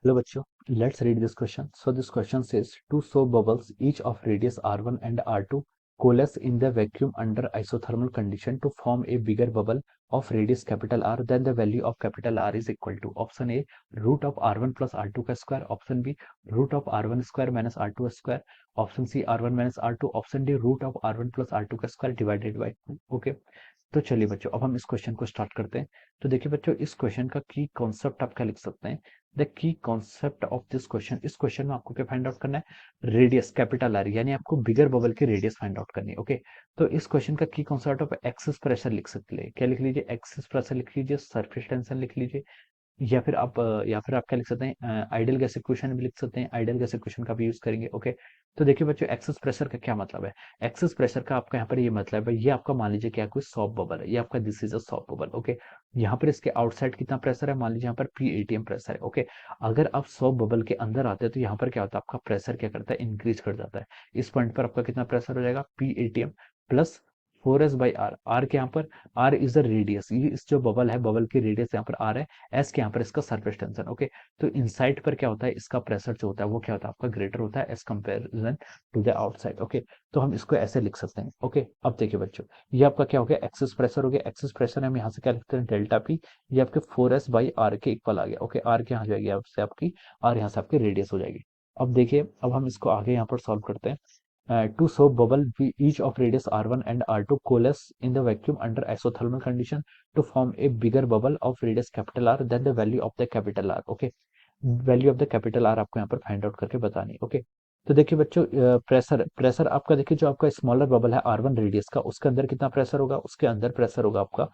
Hello बच्चों, let's read this question. So this question says two soap bubbles each of radius R1 and R2 coalesce in the vacuum under isothermal condition to form a bigger bubble of radius capital R. Then the value of capital R is equal to option A root of R1 plus R2 का square, option B root of R1 square minus R2 square, option C R1 minus R2, option D root of R1 plus R2 का square divided by 2. Okay. तो चलिए बच्चों अब हम इस question को start करते हैं। तो देखिए बच्चों इस क्वेश्चन का की कॉन्सेप्ट आप क्या लिख सकते हैं। The key concept of this question, इस क्वेश्चन में आपको क्या फाइंड आउट करना है, रेडियस कैपिटल आर, यानी आपको बिगर बबल की रेडियस फाइंड आउट करनी है। ओके, तो इस क्वेश्चन का की कॉन्सेप्ट ऑफ एक्सिस प्रेशर लिख सकते हैं। क्या लिख लीजिए, एक्सिस प्रेशर लिख लीजिए, सरफेस टेंशन लिख लीजिए, या फिर आप क्या लिख सकते हैं, आइडियल गैस इक्वेशन भी लिख सकते हैं। आइडियल गैस इक्वेशन का भी यूज करेंगे। ओके, तो देखिए बच्चों एक्सेस प्रेशर का क्या मतलब है। एक्सेस प्रेशर का आपका यहाँ पर ये मतलब है, ये आपका मान लीजिए क्या कोई सॉफ्ट बबल है, ये आपका this is a soft bubble. Okay, यहाँ पर इसके आउटसाइड कितना प्रेशर है, मान लीजिए यहाँ पर P प्रेशर है। ओके, अगर आप सॉफ्ट बबल के अंदर आते हैं तो यहाँ पर क्या होता है, आपका प्रेशर क्या करता है, इंक्रीज कर जाता है। इस पॉइंट पर आपका कितना प्रेशर हो जाएगा, P प्लस 4s/r। आर के यहाँ पर, आर इज द रेडियस, ये इस जो बबल है, बबल की रेडियस यहाँ पर आर है, एस के यहाँ पर इसका सरफेस टेंशन। ओके, तो इनसाइड पर क्या होता है, इसका प्रेशर जो होता है वो क्या होता है, आपका ग्रेटर होता है as comparison to the outside. Okay, तो हम इसको ऐसे लिख सकते हैं। ओके, अब देखिए बच्चों ये आपका क्या हो गया, एक्सेस प्रेशर हो गया। एक्सेस प्रेशर हम यहाँ से क्या लिखते हैं, डेल्टा पी, ये आपके 4s/r के इक्वल आ गया। ओके, आर के यहाँ जाएगी आपसे आपकी, और यहाँ से आपकी रेडियस हो जाएगी। अब देखिए, अब हम इसको आगे यहाँ पर सॉल्व करते हैं। Two soap bubble each of radius R1 and R2 coalesce in the vacuum under isothermal condition to form a bigger bubble of radius capital R than the value of the capital R. Okay, value of the capital R आपको यहाँ पर find out करके बतानी है। Okay, तो देखिए बच्चों pressure pressure आपका देखिए, जो आपका स्मॉलर बबल है R1 रेडियस का, उसके अंदर कितना प्रेशर होगा, उसके अंदर प्रेशर होगा आपका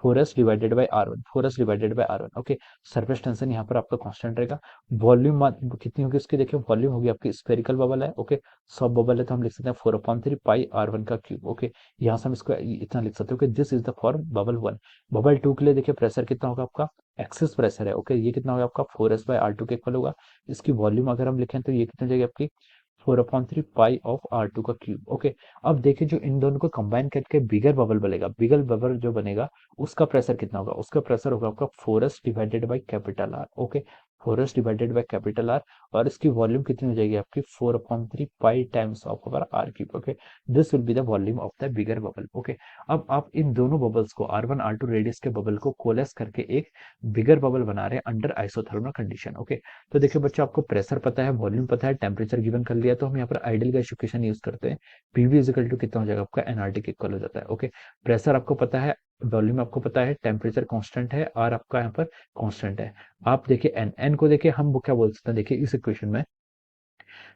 4s/r1, 4s/r1। Okay, surface tension यहाँ पर आपका कांस्टेंट रहेगा। वॉल्यूम कितनी होगी उसकी, देखिए वॉल्यूम होगी आपकी, स्फेरिकल बबल है। ओके, सब बबल है तो हम लिख सकते हैं 4/3 पाई R1 का क्यूब। ओके, यहाँ से हम इसको इतना लिख सकते हो कि this is the form bubble 1। Bubble 2 के लिए देखिए प्रेशर कितना होगा आपका, एक्सिस प्रेशर है। ओके, ये कितना होगा आपका 4s/r2 के इक्वल होगा। इसकी वॉल्यूम अगर हम लिखें तो ये कितनी हो जाएगी आपकी, 4/3 पाई ऑफ R2 का क्यूब। ओके, अब देखिए जो इन दोनों को कंबाइन करके बिगर बबल बनेगा, बिगर बबल जो बनेगा उसका प्रेशर कितना होगा, उसका प्रेशर होगा आपका 4s divided by capital R. Okay, 4s divided by capital R, और इसकी वॉल्यूम कितनी हो जाएगी आपकी, 4/3 pi times of our R cube. Okay, this will be the volume of the bigger bubble. Okay, अब आप इन दोनों बबल्स को, R1 R2 रेडियस के बबल को कोलेस करके एक बिगर बबल बना रहे हैं अंडर आइसोथर्मल कंडीशन। ओके, तो देखिए बच्चों आपको प्रेशर पता है, वॉल्यूम पता है, टेम्परेचर गिवन कर लिया, तो हम यहाँ पर आइडियल गैस इक्वेशन यूज करते हैं। पीवी इजिकल टू कितना हो जाएगा आपका, एनआरटी के इक्वल हो जाता है। ओके, प्रेशर आपको पता है, वॉल्यूम आपको पता है, टेम्परेचर कांस्टेंट है, आर आपका यहाँ पर कांस्टेंट है। आप देखिए एन, एन को देखिए हम वो क्या बोल सकते हैं, देखिए इस इक्वेशन में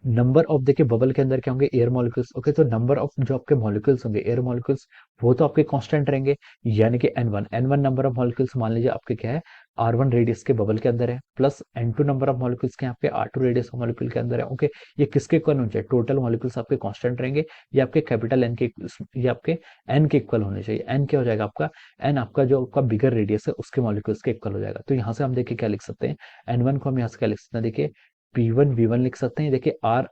नंबर ऑफ, देखिए बबल के अंदर क्या होंगे, एयर मॉलिक्यूल्स। ओके, तो नंबर ऑफ जो आपके मॉलिक्यूल्स होंगे, एयर मॉलिक्यूल्स, वो तो आपके कांस्टेंट रहेंगे, यानी कि N1 नंबर ऑफ मॉलिक्यूल्स मान लीजिए आपके क्या है, R1 रेडियस के बबल के अंदर है, plus N2 number of molecules के आपके R2 रेडियस मॉलिक्यूल के अंदर है। ओके, ये किसके इक्वल होने चाहिए, टोटल मॉलिक्यूल्स आपके कांस्टेंट रहेंगे, ये आपके कैपिटल एन के, ये आपके एन के इक्वल होने चाहिए। एन क्या हो जाएगा आपका, एन आपका जो आपका बिगर रेडियस है उसके मॉलिक्यूल्स के इक्वल हो जाएगा। तो यहाँ से हम देखिए क्या लिख सकते हैं, N1 को हम यहाँ से क्या लिख सकते हैं, देखिए P1 V1 लिख सकते हैं। देखिए R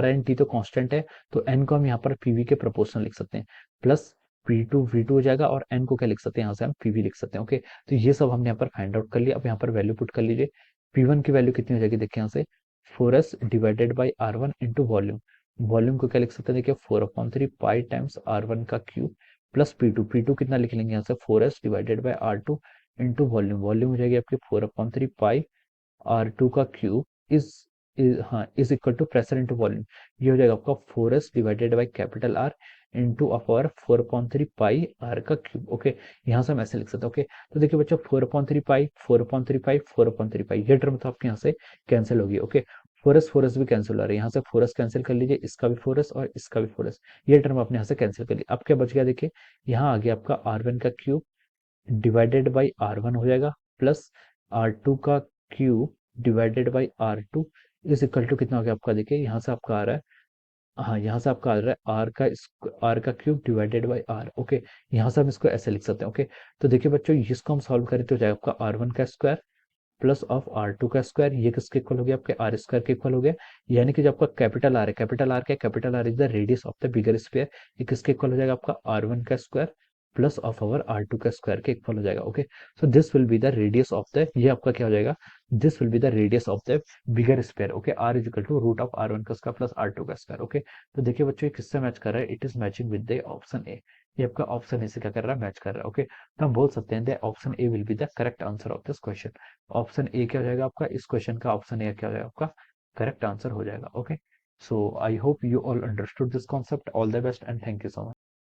एन टी तो कांस्टेंट है, तो N को हम यहाँ पर PV के प्रोपोर्शनल लिख सकते हैं, प्लस P2 V2 हो जाएगा, और N को क्या लिख सकते हैं, यहाँ से हम PV लिख सकते हैं। ओके, तो ये सब हमने यहाँ पर फाइंड आउट कर लिया। अब यहाँ पर वैल्यू पुट कर लीजिए। P1 की वैल्यू कितनी हो जाएगी, देखिए यहाँ से 4s divided by R1 into volume. Volume को क्या लिख सकते हैं, देखिए 4/3 पाई टाइम्स R1 का क्यूब, प्लस P2 कितना लिख लेंगे यहाँ से, 4s divided by R2 into volume. Volume हो जाएगी आपकी 4/3 पाई R2 का cube is equal to pressure into volume. ये हो जाएगा आपका 4s divided by capital R into upper 4/3 pi R का क्यूब। ओके, यहाँ से हम ऐसे लिख सकते हैं। ओके, तो देखिए बच्चों 4/3 पाई, 4/3 पाई, 4/3 पाई, ये टर्म तो आपके यहाँ से कैंसिल होगी। ओके, फोरस भी कैंसिल हो रहा है, यहाँ से फोरस कैंसिल कर लीजिए, इसका भी फोरस और इसका भी फोरस, ये टर्म आपने यहाँ से कैंसिल कर लिया। अब क्या बच गया, देखिए यहाँ आ गया आपका R1 का क्यूब डिवाइडेड बाई R1 हो जाएगा, प्लस R2 का cube divided by R2 is equal to कितना हो गया आपका, देखिए यहाँ से आपका आ रहा है, हाँ यहाँ से आपका आ रहा है आर का cube divided by R. Okay, यहाँ से हम इसको ऐसे लिख सकते हैं। ओके, तो देखिए बच्चों इसको हम सॉल्व करें तो हो जाएगा आपका R1 का स्क्वायर प्लस ऑफ R2 का स्क्वायर, ये किसके इक्वल हो गया, आपके आर स्क्वायर के इक्वल हो गया। यानी कि जो आपका कैपिटल आर है, कैपिटल आर क्या है, capital R is the radius of the bigger sphere, ये किसके इक्वल हो जाएगा, आपका R1 का square plus of our R2 का स्क्वायर के इक्वल हो जाएगा। Okay, so this will be the radius of the, ये आपका क्या हो जाएगा, this will be the radius of the bigger sphere. Okay, r is equal to root of r1 का स्क्वायर प्लस r2 का स्क्वायर. ओके, तो देखिए बच्चों ये किससे मैच कर रहा है, it is matching with the option A. ये आपका ऑप्शन ए से क्या कर रहा है, मैच कर रहा है. ओके, तो हम बोल सकते हैं the option A will be the correct answer of this question. Option A क्या हो जाएगा आपका, इस क्वेश्चन का ऑप्शन ए क्या हो जाएगा आपका करेक्ट आंसर हो जाएगा. Okay, so I hope you all understood this concept. All the best and thank you so much.